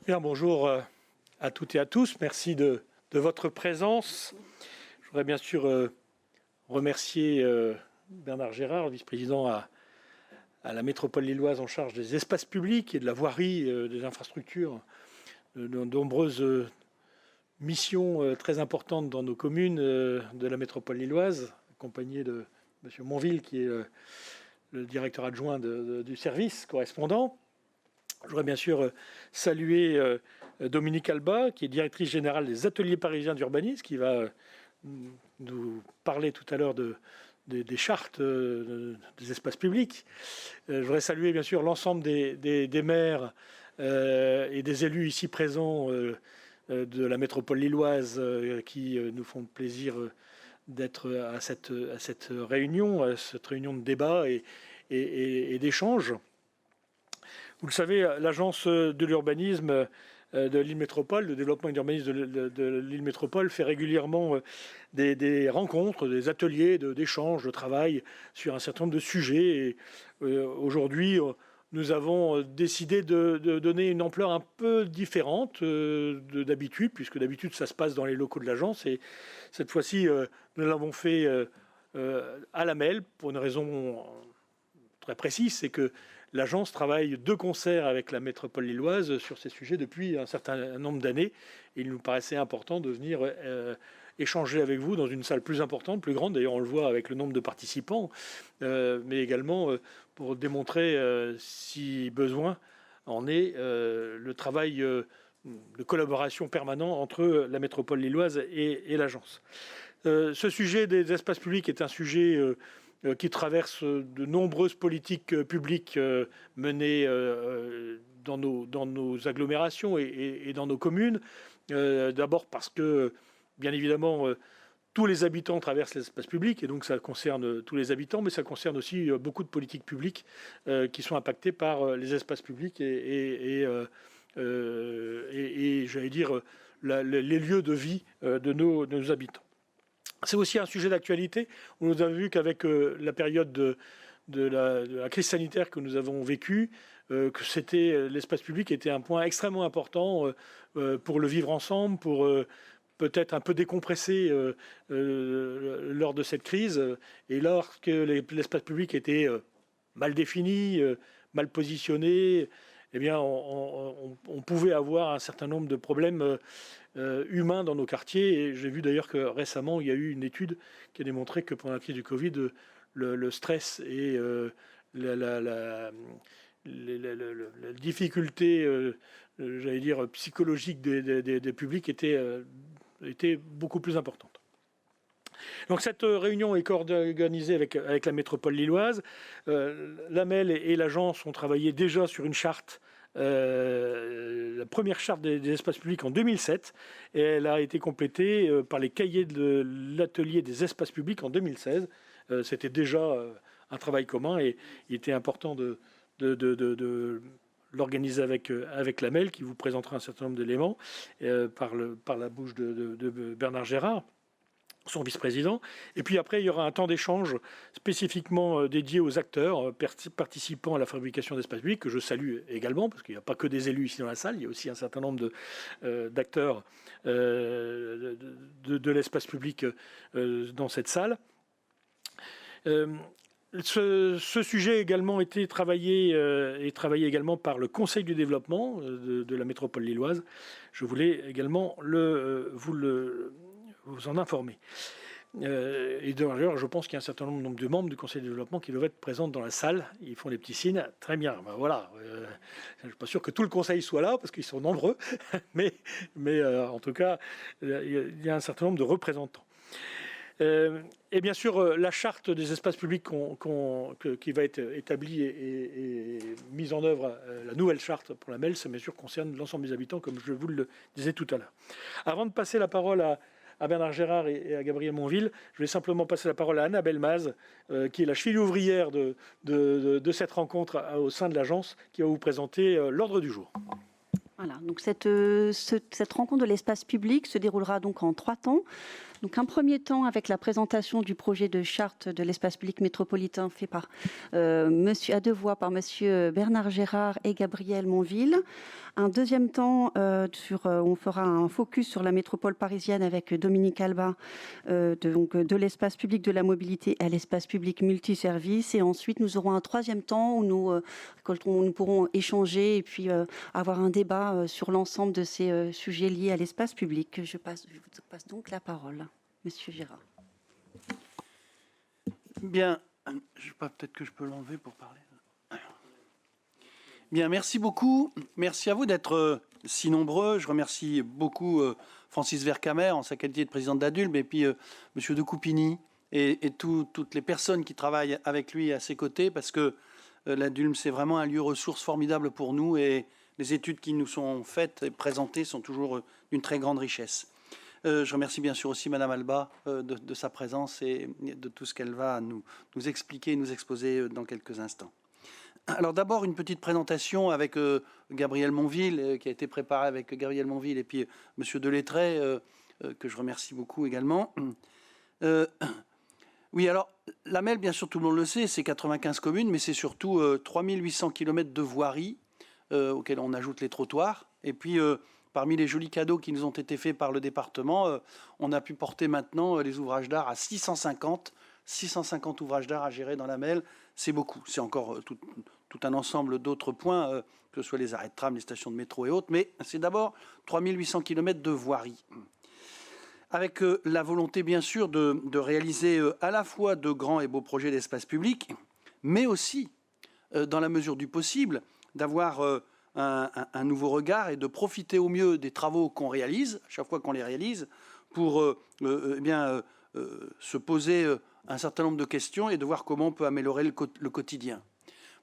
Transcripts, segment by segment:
Bien, bonjour à toutes et à tous. Merci de votre présence. Je voudrais bien sûr remercier Bernard Gérard, vice-président à la métropole lilloise en charge des espaces publics et de la voirie, des infrastructures, de nombreuses missions très importantes dans nos communes de la métropole lilloise, accompagné de M. Monville, qui est le directeur adjoint du service correspondant. Je voudrais bien sûr saluer Dominique Alba, qui est directrice générale des ateliers parisiens d'urbanisme, qui va nous parler tout à l'heure des chartes des espaces publics. Je voudrais saluer bien sûr l'ensemble des maires et des élus ici présents de la métropole lilloise qui nous font plaisir d'être à cette réunion de débat et d'échange. Vous le savez, l'agence de l'urbanisme de l'île métropole, le développement et l'urbanisme de l'île métropole fait régulièrement des rencontres, des ateliers d'échange, de travail sur un certain nombre de sujets. Aujourd'hui, nous avons décidé de donner une ampleur un peu différente d'habitude, puisque d'habitude ça se passe dans les locaux de l'agence. Et cette fois-ci, nous l'avons fait à la MEL pour une raison très précise, c'est que l'agence travaille de concert avec la métropole lilloise sur ces sujets depuis un certain nombre d'années. Il nous paraissait important de venir échanger avec vous dans une salle plus importante, plus grande. D'ailleurs, on le voit avec le nombre de participants, mais également pour démontrer, si besoin en est, le travail de collaboration permanent entre la métropole lilloise et l'agence. Ce sujet des espaces publics est un sujet qui traverse de nombreuses politiques publiques menées dans nos agglomérations et dans nos communes. D'abord parce que, bien évidemment, tous les habitants traversent l'espace public, et donc ça concerne tous les habitants, mais ça concerne aussi beaucoup de politiques publiques qui sont impactées par les espaces publics et j'allais dire, les lieux de vie de nos habitants. C'est aussi un sujet d'actualité. On nous a vu qu'avec la période de la crise sanitaire que nous avons vécue, que l'espace public était un point extrêmement important pour le vivre ensemble, pour peut-être un peu décompresser lors de cette crise. Et lorsque l'espace public était mal défini, mal positionné, eh bien, on pouvait avoir un certain nombre de problèmes humains dans nos quartiers. Et j'ai vu d'ailleurs que récemment, il y a eu une étude qui a démontré que pendant la crise du Covid, le stress et la difficulté, j'allais dire, psychologique des publics était beaucoup plus importante. Donc cette réunion est organisée avec la métropole lilloise. La MEL et l'agence ont travaillé déjà sur une charte, la première charte des espaces publics en 2007, et elle a été complétée par les cahiers de l'atelier des espaces publics en 2016. C'était déjà un travail commun, et il était important de l'organiser avec la MEL, qui vous présentera un certain nombre d'éléments par la bouche de Bernard Gérard, son vice-président. Et puis après, il y aura un temps d'échange spécifiquement dédié aux acteurs participant à la fabrication d'espaces publics, que je salue également, parce qu'il n'y a pas que des élus ici dans la salle, il y a aussi un certain nombre d'acteurs de l'espace public dans cette salle. Ce sujet a également été travaillé également par le Conseil du développement de la métropole lilloise. Je voulais également vous en informer. Et d'ailleurs, je pense qu'il y a un certain nombre de membres du Conseil de développement qui doivent être présents dans la salle. Ils font des petits signes. Très bien. Ben voilà. Je ne suis pas sûr que tout le Conseil soit là, parce qu'ils sont nombreux. mais en tout cas, il y a un certain nombre de représentants. Et bien sûr, la charte des espaces publics qui va être établie et mise en œuvre, la nouvelle charte pour la MEL, ça bien sûr concerne l'ensemble des habitants, comme je vous le disais tout à l'heure. Avant de passer la parole à Bernard Gérard et à Gabriel Monville, je vais simplement passer la parole à Anna Belmaz, qui est la cheville ouvrière de cette rencontre au sein de l'agence, qui va vous présenter l'ordre du jour. Voilà, donc cette rencontre de l'espace public se déroulera donc en 3 temps. Donc un premier temps avec la présentation du projet de charte de l'espace public métropolitain fait par monsieur, à deux voix par monsieur Bernard Gérard et Gabriel Monville. Un deuxième temps, on fera un focus sur la métropole parisienne avec Dominique Alba, de l'espace public de la mobilité à l'espace public multiservice. Et ensuite, nous aurons un troisième temps où nous pourrons échanger et puis avoir un débat sur l'ensemble de ces sujets liés à l'espace public. Je vous passe donc la parole, monsieur Gérard. Bien, peut-être que je peux l'enlever pour parler. Bien, merci beaucoup. Merci à vous d'être si nombreux. Je remercie beaucoup Francis Vercamer en sa qualité de président d'Adulbe et puis monsieur de Coupigny et toutes les personnes qui travaillent avec lui à ses côtés parce que l'Adulbe, c'est vraiment un lieu ressource formidable pour nous et les études qui nous sont faites et présentées sont toujours d'une très grande richesse. Je remercie bien sûr aussi Madame Alba de sa présence et de tout ce qu'elle va nous expliquer, nous exposer dans quelques instants. Alors d'abord une petite présentation avec Gabriel Monville, qui a été préparée avec Gabriel Monville et puis Monsieur Delettrey, que je remercie beaucoup également. Oui, alors la MEL, bien sûr, tout le monde le sait, c'est 95 communes, mais c'est surtout 3800 km de voirie auxquels on ajoute les trottoirs. Et puis parmi les jolis cadeaux qui nous ont été faits par le département, on a pu porter maintenant les ouvrages d'art à 650 ouvrages d'art à gérer dans la MEL. C'est beaucoup. C'est encore tout un ensemble d'autres points, que ce soit les arrêts de tram, les stations de métro et autres. Mais c'est d'abord 3800 km de voirie. Avec la volonté, bien sûr, de réaliser à la fois de grands et beaux projets d'espace public, mais aussi, dans la mesure du possible, d'avoir un nouveau regard et de profiter au mieux des travaux qu'on réalise, à chaque fois qu'on les réalise, pour se poser un certain nombre de questions et de voir comment on peut améliorer le quotidien.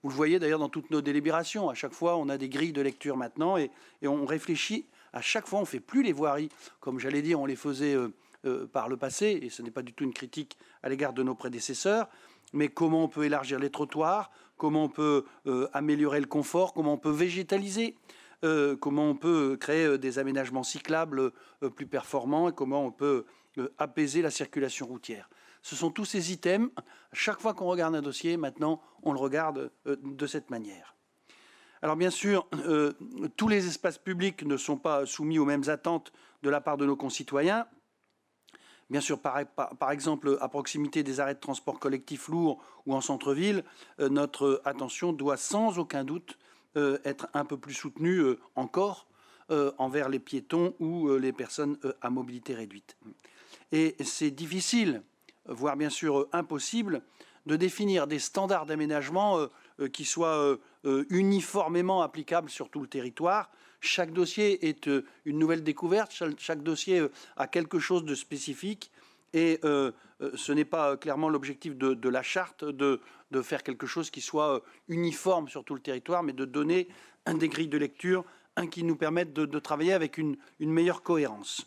Vous le voyez d'ailleurs dans toutes nos délibérations. À chaque fois, on a des grilles de lecture maintenant et on réfléchit. À chaque fois, on ne fait plus les voiries, comme j'allais dire, on les faisait par le passé, et ce n'est pas du tout une critique à l'égard de nos prédécesseurs, mais comment on peut élargir les trottoirs, comment on peut améliorer le confort, comment on peut végétaliser, comment on peut créer des aménagements cyclables plus performants et comment on peut apaiser la circulation routière. Ce sont tous ces items. Chaque fois qu'on regarde un dossier, maintenant, on le regarde de cette manière. Alors bien sûr, tous les espaces publics ne sont pas soumis aux mêmes attentes de la part de nos concitoyens. Bien sûr, par exemple, à proximité des arrêts de transport collectif lourd ou en centre-ville, notre attention doit sans aucun doute être un peu plus soutenue encore envers les piétons ou les personnes à mobilité réduite. Et c'est difficile, voire bien sûr impossible, de définir des standards d'aménagement qui soient uniformément applicables sur tout le territoire. Chaque dossier est une nouvelle découverte, chaque dossier a quelque chose de spécifique et ce n'est pas clairement l'objectif de la charte de faire quelque chose qui soit uniforme sur tout le territoire, mais de donner des grilles de lecture qui nous permettent de travailler avec une meilleure cohérence.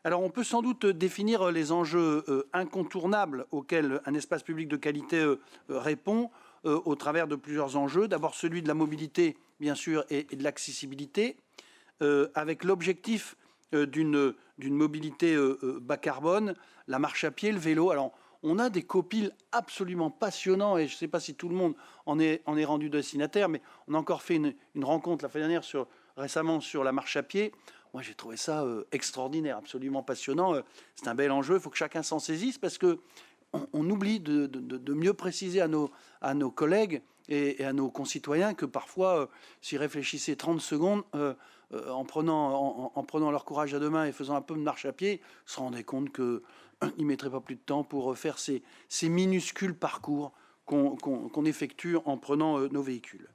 Alors on peut sans doute définir les enjeux incontournables auxquels un espace public de qualité répond au travers de plusieurs enjeux. D'abord celui de la mobilité, bien sûr, et de l'accessibilité, avec l'objectif d'une mobilité bas carbone, la marche à pied, le vélo. Alors on a des copiles absolument passionnants et je ne sais pas si tout le monde en est rendu destinataire, mais on a encore fait une rencontre la fois dernière récemment sur la marche à pied. Moi, j'ai trouvé ça extraordinaire, absolument passionnant. C'est un bel enjeu, il faut que chacun s'en saisisse parce qu'on oublie de mieux préciser à nos collègues et à nos concitoyens que parfois, s'ils réfléchissaient 30 secondes en prenant leur courage à deux mains et faisant un peu de marche à pied, se rendaient compte qu'ils ne mettraient pas plus de temps pour faire ces minuscules parcours qu'on effectue en prenant nos véhicules.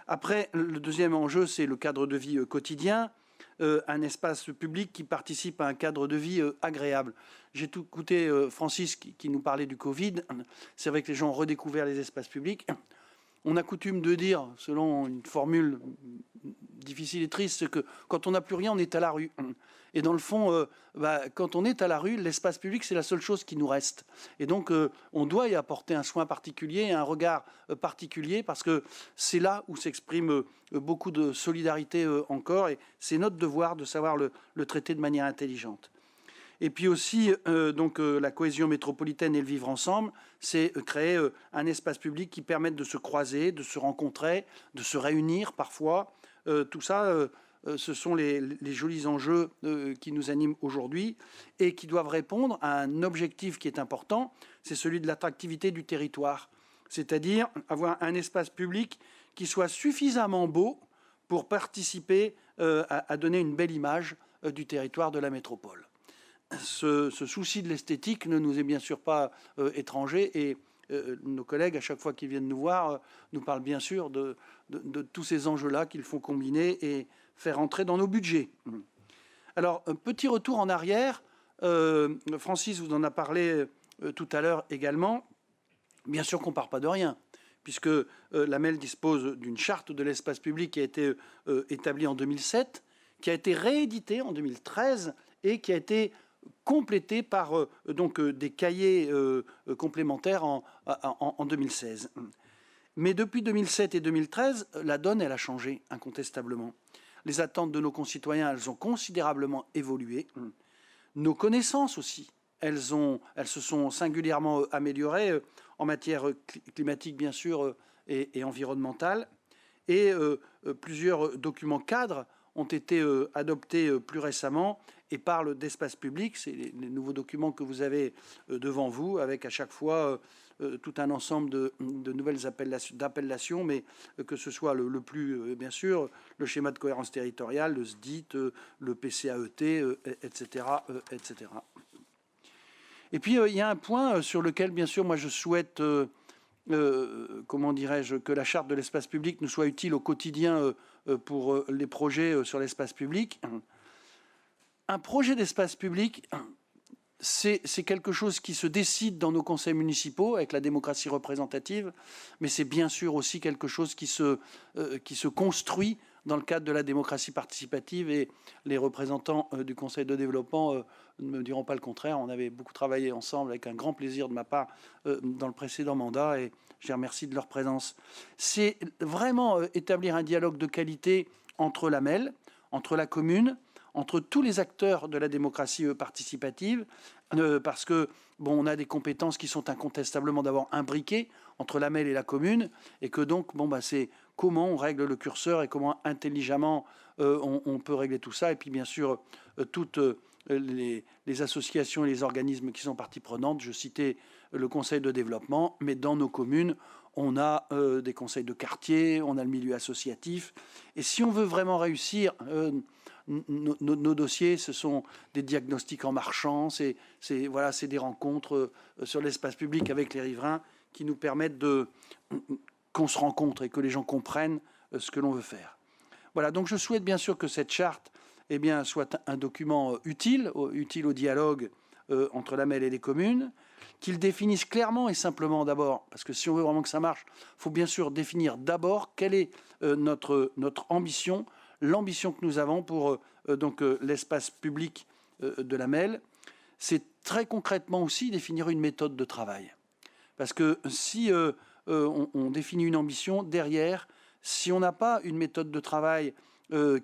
Après, le deuxième enjeu, c'est le cadre de vie quotidien. Un espace public qui participe à un cadre de vie agréable. J'ai tout écouté Francis qui nous parlait du Covid. C'est vrai que les gens ont redécouvert les espaces publics. On a coutume de dire, selon une formule difficile et triste, c'est que quand on n'a plus rien, on est à la rue. Et dans le fond, quand on est à la rue, l'espace public, c'est la seule chose qui nous reste. Et donc, on doit y apporter un soin particulier, un regard particulier, parce que c'est là où s'exprime beaucoup de solidarité encore. Et c'est notre devoir de savoir le traiter de manière intelligente. Et puis aussi, la cohésion métropolitaine et le vivre ensemble, c'est créer un espace public qui permette de se croiser, de se rencontrer, de se réunir parfois. Tout ça, ce sont les jolis enjeux qui nous animent aujourd'hui et qui doivent répondre à un objectif qui est important, c'est celui de l'attractivité du territoire. C'est-à-dire avoir un espace public qui soit suffisamment beau pour participer à donner une belle image du territoire de la métropole. Ce souci de l'esthétique ne nous est bien sûr pas étranger et nos collègues, à chaque fois qu'ils viennent nous voir, nous parlent bien sûr de tous ces enjeux-là qu'ils font combiner et faire entrer dans nos budgets. Alors, un petit retour en arrière. Francis vous en a parlé tout à l'heure également. Bien sûr qu'on ne part pas de rien, puisque la MEL dispose d'une charte de l'espace public qui a été établie en 2007, qui a été rééditée en 2013 et qui a été complétée par des cahiers complémentaires en 2016. Mais depuis 2007 et 2013, la donne, elle a changé incontestablement. Les attentes de nos concitoyens, elles ont considérablement évolué. Nos connaissances aussi, elles se sont singulièrement améliorées en matière climatique, bien sûr, et environnementale. Et plusieurs documents cadres ont été adoptés plus récemment et parlent d'espace public. C'est les nouveaux documents que vous avez devant vous, avec à chaque fois tout un ensemble de nouvelles appellations, mais que ce soit le plus, bien sûr, le schéma de cohérence territoriale, le SDIT, le PCAET, etc., etc. Et puis, il y a un point sur lequel, bien sûr, moi, je souhaite, comment dirais-je, que la charte de l'espace public nous soit utile au quotidien pour les projets sur l'espace public. Un projet d'espace public, c'est quelque chose qui se décide dans nos conseils municipaux avec la démocratie représentative, mais c'est bien sûr aussi quelque chose qui se construit dans le cadre de la démocratie participative, et les représentants du Conseil de développement ne me diront pas le contraire. On avait beaucoup travaillé ensemble avec un grand plaisir de ma part dans le précédent mandat, et je les remercie de leur présence. C'est vraiment établir un dialogue de qualité entre la MEL, entre la commune, entre tous les acteurs de la démocratie participative, parce que on a des compétences qui sont incontestablement d'abord imbriquées entre la MEL et la commune, et que donc c'est comment on règle le curseur et comment intelligemment on peut régler tout ça. Et puis bien sûr toutes les associations et les organismes qui sont partie prenante. Je citais le conseil de développement, mais dans nos communes, on a des conseils de quartier, on a le milieu associatif. Et si on veut vraiment réussir, nos dossiers, ce sont des diagnostics en marchant, c'est des rencontres sur l'espace public avec les riverains qui nous permettent qu'on se rencontre et que les gens comprennent ce que l'on veut faire. Voilà, donc je souhaite bien sûr que cette charte soit un document utile au dialogue entre la MEL et les communes, qu'il définisse clairement et simplement d'abord, parce que si on veut vraiment que ça marche, il faut bien sûr définir d'abord quelle est notre ambition, l'ambition que nous avons pour l'espace public de la MEL. C'est très concrètement aussi définir une méthode de travail. Parce que si on définit une ambition, derrière, si on n'a pas une méthode de travail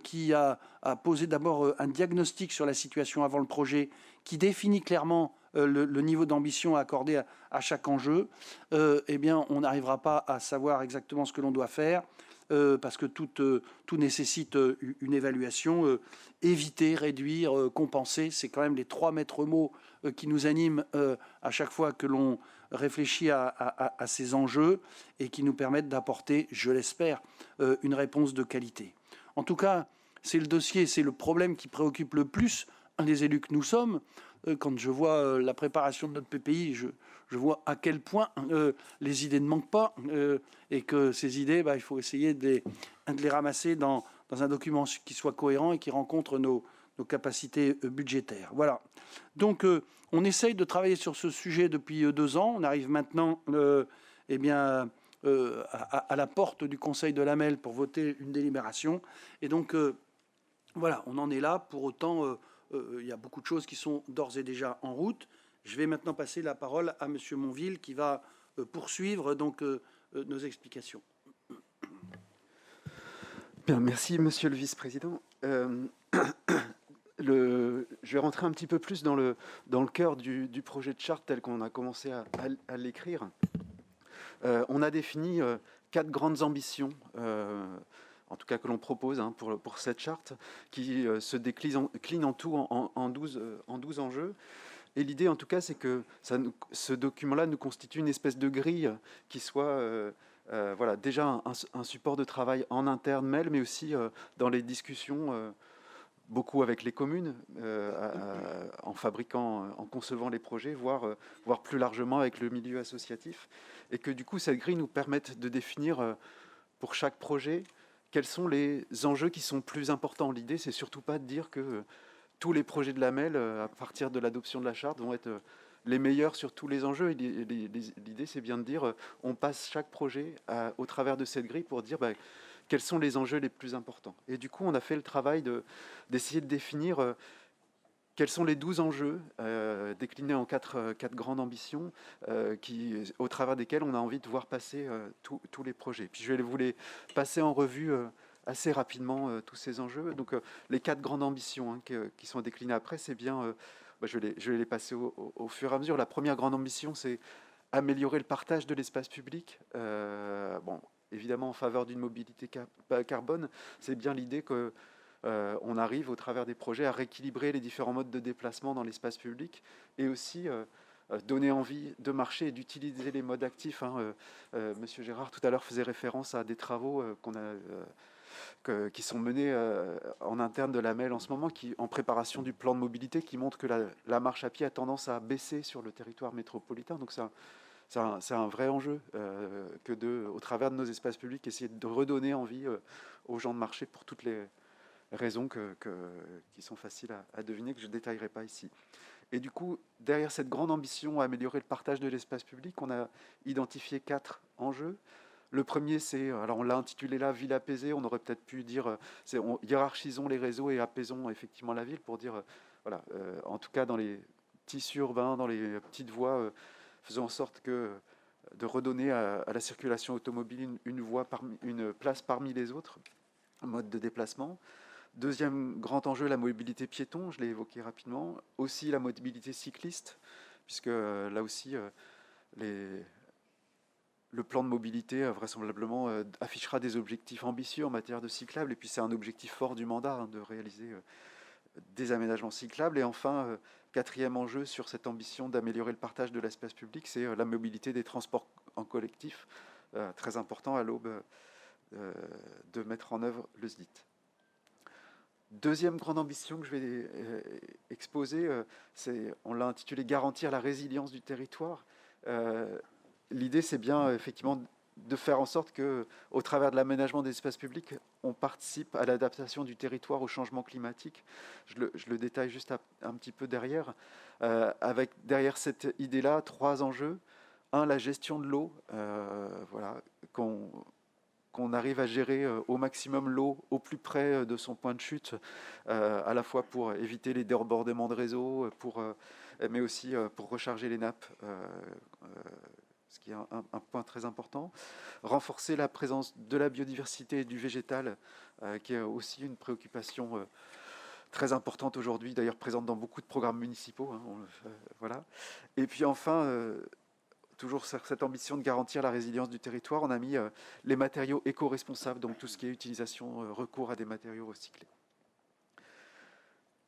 qui a posé d'abord un diagnostic sur la situation avant le projet, qui définit clairement le niveau d'ambition à accorder à chaque enjeu, on n'arrivera pas à savoir exactement ce que l'on doit faire, parce que tout nécessite une évaluation. Éviter, réduire, compenser, c'est quand même les 3 maîtres mots qui nous animent à chaque fois que l'on réfléchit à ces enjeux et qui nous permettent d'apporter, je l'espère, une réponse de qualité. En tout cas, c'est le dossier, c'est le problème qui préoccupe le plus les élus que nous sommes. Quand je vois la préparation de notre PPI, je vois à quel point les idées ne manquent pas et que ces idées, il faut essayer de les ramasser dans un document qui soit cohérent et qui rencontre nos capacités budgétaires. Voilà. Donc, on essaye de travailler sur ce sujet depuis 2 ans. On arrive maintenant à la porte du Conseil de la MEL pour voter une délibération. Et donc, voilà, on en est là. Pour autant, il y a beaucoup de choses qui sont d'ores et déjà en route. Je vais maintenant passer la parole à M. Monville qui va poursuivre nos explications. Bien, merci, Monsieur le Vice-président. je vais rentrer un petit peu plus dans le cœur du projet de charte tel qu'on a commencé à l'écrire. On a défini 4 grandes ambitions, en tout cas que l'on propose pour cette charte, qui se déclinent en tout en 12 enjeux. Et l'idée, en tout cas, c'est que ce document-là nous constitue une espèce de grille qui soit voilà, déjà un support de travail en interne mail, mais aussi dans les discussions, beaucoup avec les communes, en fabriquant, en concevant les projets, voire plus largement avec le milieu associatif. Et que du coup, cette grille nous permette de définir pour chaque projet quels sont les enjeux qui sont plus importants. L'idée, c'est surtout pas de dire que tous les projets de la MEL, à partir de l'adoption de la charte, vont être les meilleurs sur tous les enjeux. L'idée, c'est bien de dire, on passe chaque projet au travers de cette grille pour dire quels sont les enjeux les plus importants. Et du coup, on a fait le travail d'essayer de définir quels sont les 12 enjeux déclinés en 4 grandes ambitions au travers desquels on a envie de voir passer tous les projets. Puis je vais vous les passer en revue assez rapidement, tous ces enjeux. Donc les 4 grandes ambitions qui sont déclinées après, c'est bien... je vais les passer au fur et à mesure. La première grande ambition, c'est améliorer le partage de l'espace public. Évidemment, en faveur d'une mobilité carbone, c'est bien l'idée que on arrive au travers des projets à rééquilibrer les différents modes de déplacement dans l'espace public et aussi donner envie de marcher et d'utiliser les modes actifs. Monsieur Gérard tout à l'heure faisait référence à des travaux qui sont menés en interne de la MEL en ce moment, en préparation du plan de mobilité, qui montrent que la marche à pied a tendance à baisser sur le territoire métropolitain. Donc c'est un vrai enjeu au travers de nos espaces publics, essayer de redonner envie aux gens de marcher pour toutes les raisons qui sont faciles à deviner, que je ne détaillerai pas ici. Et du coup, derrière cette grande ambition à améliorer le partage de l'espace public, on a identifié 4 enjeux. Le premier, alors on l'a intitulé là, ville apaisée. On aurait peut-être pu dire, hiérarchisons les réseaux et apaisons effectivement la ville, pour dire, en tout cas dans les tissus urbains, dans les petites voies, faisons en sorte de redonner à la circulation automobile une place parmi les autres modes de déplacement. Deuxième grand enjeu, la mobilité piéton, je l'ai évoqué rapidement. Aussi la mobilité cycliste, puisque là aussi, le plan de mobilité, vraisemblablement, affichera des objectifs ambitieux en matière de cyclables. Et puis c'est un objectif fort du mandat, de réaliser des aménagements cyclables. Et enfin, quatrième enjeu sur cette ambition d'améliorer le partage de l'espace public, c'est la mobilité des transports en collectif, très important à l'aube de mettre en œuvre le SDIT. Deuxième grande ambition que je vais exposer, on l'a intitulé « Garantir la résilience du territoire ». L'idée, c'est bien effectivement de faire en sorte qu'au travers de l'aménagement des espaces publics, on participe à l'adaptation du territoire au changement climatique. Je le détaille juste un petit peu derrière. Avec derrière cette idée-là, 3 enjeux. Un, la gestion de l'eau, qu'on arrive à gérer au maximum l'eau au plus près de son point de chute, à la fois pour éviter les débordements de réseau, mais aussi pour recharger les nappes, ce qui est un point très important. Renforcer la présence de la biodiversité et du végétal, qui est aussi une préoccupation très importante aujourd'hui, d'ailleurs présente dans beaucoup de programmes municipaux. Voilà. Et puis enfin, toujours cette ambition de garantir la résilience du territoire, on a mis les matériaux éco-responsables, donc tout ce qui est utilisation, recours à des matériaux recyclés.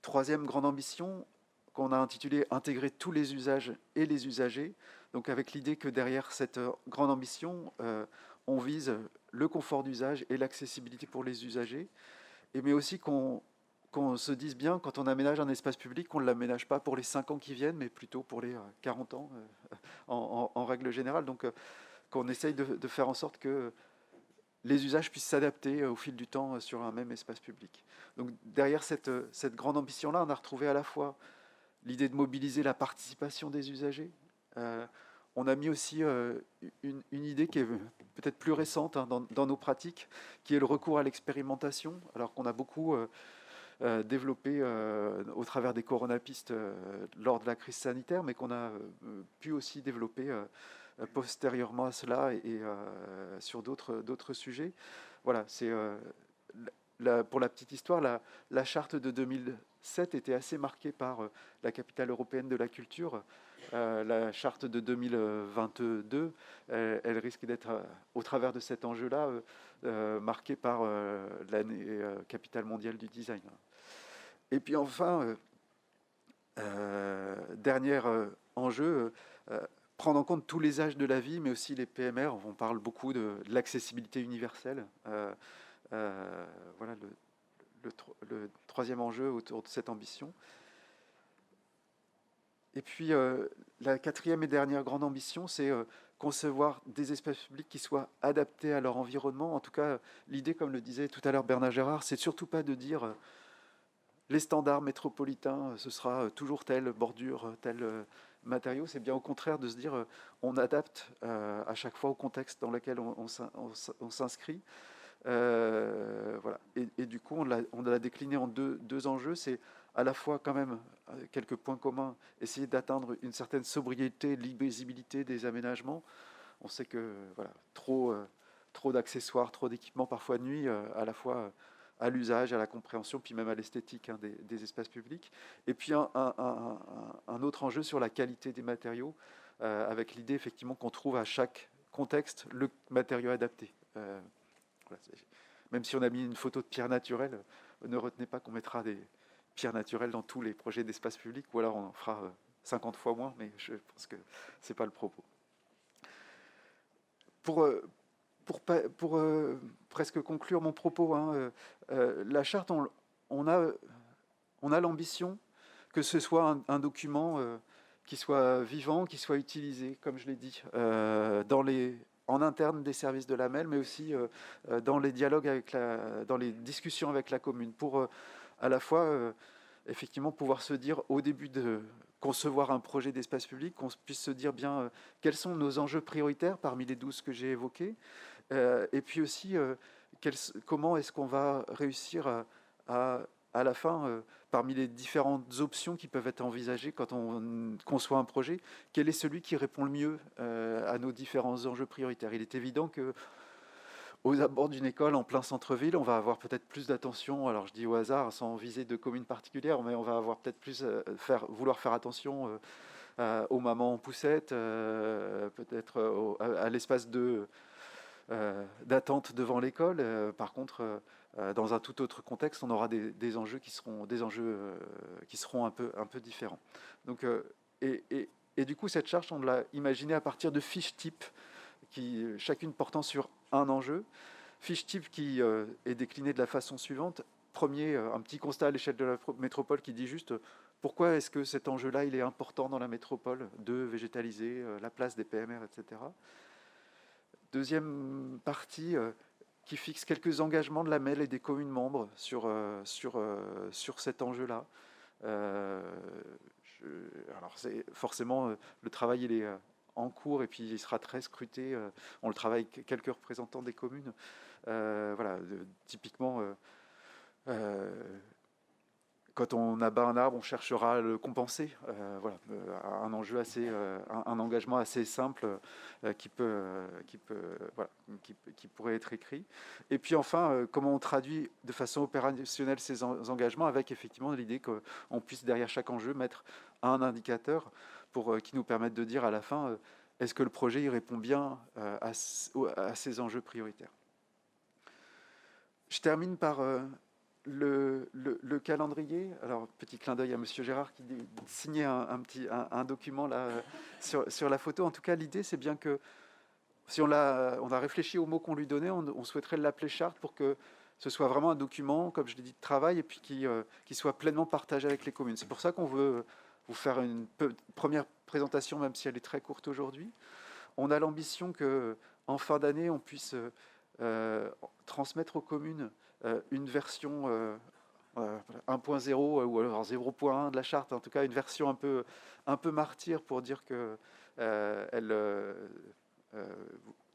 Troisième grande ambition, qu'on a intitulée « Intégrer tous les usages et les usagers », donc avec l'idée que derrière cette grande ambition, on vise le confort d'usage et l'accessibilité pour les usagers, mais aussi qu'on se dise bien, quand on aménage un espace public, qu'on ne l'aménage pas pour les 5 ans qui viennent, mais plutôt pour les 40 ans en règle générale. Donc qu'on essaye de faire en sorte que les usages puissent s'adapter au fil du temps sur un même espace public. Donc derrière cette grande ambition-là, on a retrouvé à la fois l'idée de mobiliser la participation des usagers. On a mis aussi une idée qui est peut-être plus récente dans nos pratiques, qui est le recours à l'expérimentation, alors qu'on a beaucoup développé au travers des coronapistes lors de la crise sanitaire, mais qu'on a pu aussi développer postérieurement à cela et sur d'autres sujets. Voilà, c'est pour la petite histoire, la charte de 2007 était assez marquée par la capitale européenne de la culture. La charte de 2022, elle risque d'être, au travers de cet enjeu-là, marquée par l'année capitale mondiale du design. Et puis enfin, dernier enjeu, prendre en compte tous les âges de la vie, mais aussi les PMR. On parle beaucoup de l'accessibilité universelle. Voilà le troisième enjeu autour de cette ambition. Et puis, la quatrième et dernière grande ambition, c'est concevoir des espaces publics qui soient adaptés à leur environnement. En tout cas, l'idée, comme le disait tout à l'heure Bernard Gérard, c'est surtout pas de dire les standards métropolitains, ce sera toujours telle bordure, tel matériau. C'est bien au contraire de se dire on adapte à chaque fois au contexte dans lequel on s'inscrit. Voilà. Et du coup, on l'a décliné en deux enjeux. C'est à la fois quand même quelques points communs, essayer d'atteindre une certaine sobriété, lisibilité des aménagements. On sait que voilà, trop d'accessoires, trop d'équipements parfois nuit à la fois à l'usage, à la compréhension, puis même à l'esthétique des espaces publics. Et puis un autre enjeu sur la qualité des matériaux, avec l'idée effectivement qu'on trouve à chaque contexte le matériau adapté. Voilà, même si on a mis une photo de pierre naturelle, ne retenez pas qu'on mettra des pierres naturelles dans tous les projets d'espace public, ou alors on en fera 50 fois moins, mais je pense que ce n'est pas le propos. Pour presque conclure mon propos, la charte, on a l'ambition que ce soit un document qui soit vivant, qui soit utilisé, comme je l'ai dit, en interne des services de la MEL, mais aussi dans les dialogues dans les discussions avec la commune, pour à la fois effectivement pouvoir se dire au début de concevoir un projet d'espace public, qu'on puisse se dire bien quels sont nos enjeux prioritaires parmi les 12 que j'ai évoqués, et puis aussi comment est-ce qu'on va réussir à la fin, parmi les différentes options qui peuvent être envisagées quand on conçoit un projet, quel est celui qui répond le mieux à nos différents enjeux prioritaires. Il est évident que aux abords d'une école en plein centre-ville, on va avoir peut-être plus d'attention, alors je dis au hasard, sans viser de commune particulière, mais on va avoir peut-être plus vouloir faire attention aux mamans en poussette, peut-être à l'espace d'attente devant l'école. Par contre, dans un tout autre contexte, on aura des enjeux qui seront un peu différents. Donc, et du coup, cette charte, on l'a imaginée à partir de fiches types, chacune portant sur un enjeu. Fiche type qui est déclinée de la façon suivante. Premier, un petit constat à l'échelle de la métropole qui dit juste pourquoi est-ce que cet enjeu-là il est important dans la métropole de végétaliser, la place des PMR, etc. Deuxième partie qui fixe quelques engagements de la MEL et des communes membres sur cet enjeu-là. Alors c'est forcément le travail il est en cours et puis il sera très scruté. On le travaille avec quelques représentants des communes. Voilà, typiquement, quand on abat un arbre, on cherchera à le compenser. Voilà, un enjeu un engagement assez simple qui pourrait être écrit. Et puis enfin, comment on traduit de façon opérationnelle ces engagements avec effectivement l'idée qu'on puisse derrière chaque enjeu mettre un indicateur qui nous permette de dire à la fin est-ce que le projet il répond bien à ces enjeux prioritaires. Je termine par le calendrier. Alors, petit clin d'œil à Monsieur Gérard qui signait un document là sur la photo. En tout cas, l'idée, c'est bien que si on a réfléchi aux mots qu'on lui donnait, on souhaiterait l'appeler charte pour que ce soit vraiment un document, comme je l'ai dit, de travail et puis qui soit pleinement partagé avec les communes. C'est pour ça qu'on veut vous faire une première présentation, même si elle est très courte aujourd'hui. On a l'ambition qu'en fin d'année, on puisse transmettre aux communes une version 1.0 ou alors 0.1 de la charte, en tout cas une version un peu martyre pour dire que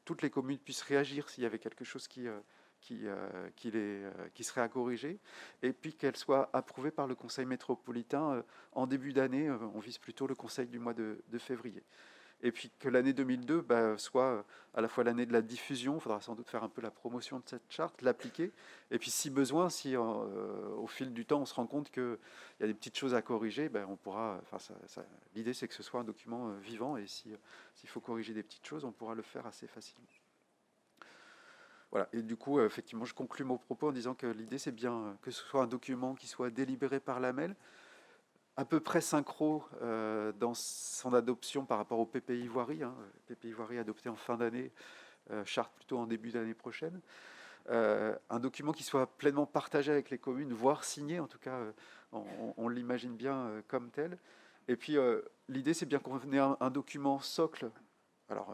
toutes les communes puissent réagir s'il y avait quelque chose qui serait à corriger, et puis qu'elle soit approuvée par le Conseil métropolitain en début d'année. On vise plutôt le Conseil du mois de février. et puis que l'année 2002 soit à la fois l'année de la diffusion. Il faudra sans doute faire un peu la promotion de cette charte, l'appliquer, et puis si besoin, si au fil du temps on se rend compte qu'il y a des petites choses à corriger, on pourra, l'idée c'est que ce soit un document vivant, et s'il faut corriger des petites choses, on pourra le faire assez facilement. Voilà. Et du coup, effectivement, je conclus mon propos en disant que l'idée, c'est bien que ce soit un document qui soit délibéré par l'AMEL, à peu près synchro dans son adoption par rapport au PPI voirie. PPI voirie adopté en fin d'année, charte plutôt en début d'année prochaine. Un document qui soit pleinement partagé avec les communes, voire signé, en tout cas, on l'imagine bien comme tel. Et puis, l'idée, c'est bien qu'on ait un document socle. Alors,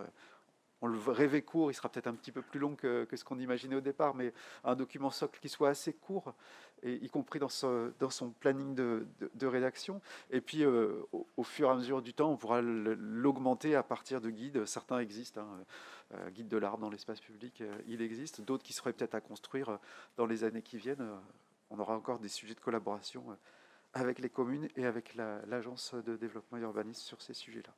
on le rêvait court, il sera peut-être un petit peu plus long que ce qu'on imaginait au départ, mais un document socle qui soit assez court, et y compris dans son planning de rédaction. Et puis, au fur et à mesure du temps, on pourra l'augmenter à partir de guides. Certains existent, guide de l'arbre dans l'espace public, il existe. D'autres qui seraient peut-être à construire dans les années qui viennent. On aura encore des sujets de collaboration avec les communes et avec l'Agence de développement et urbanisme sur ces sujets-là.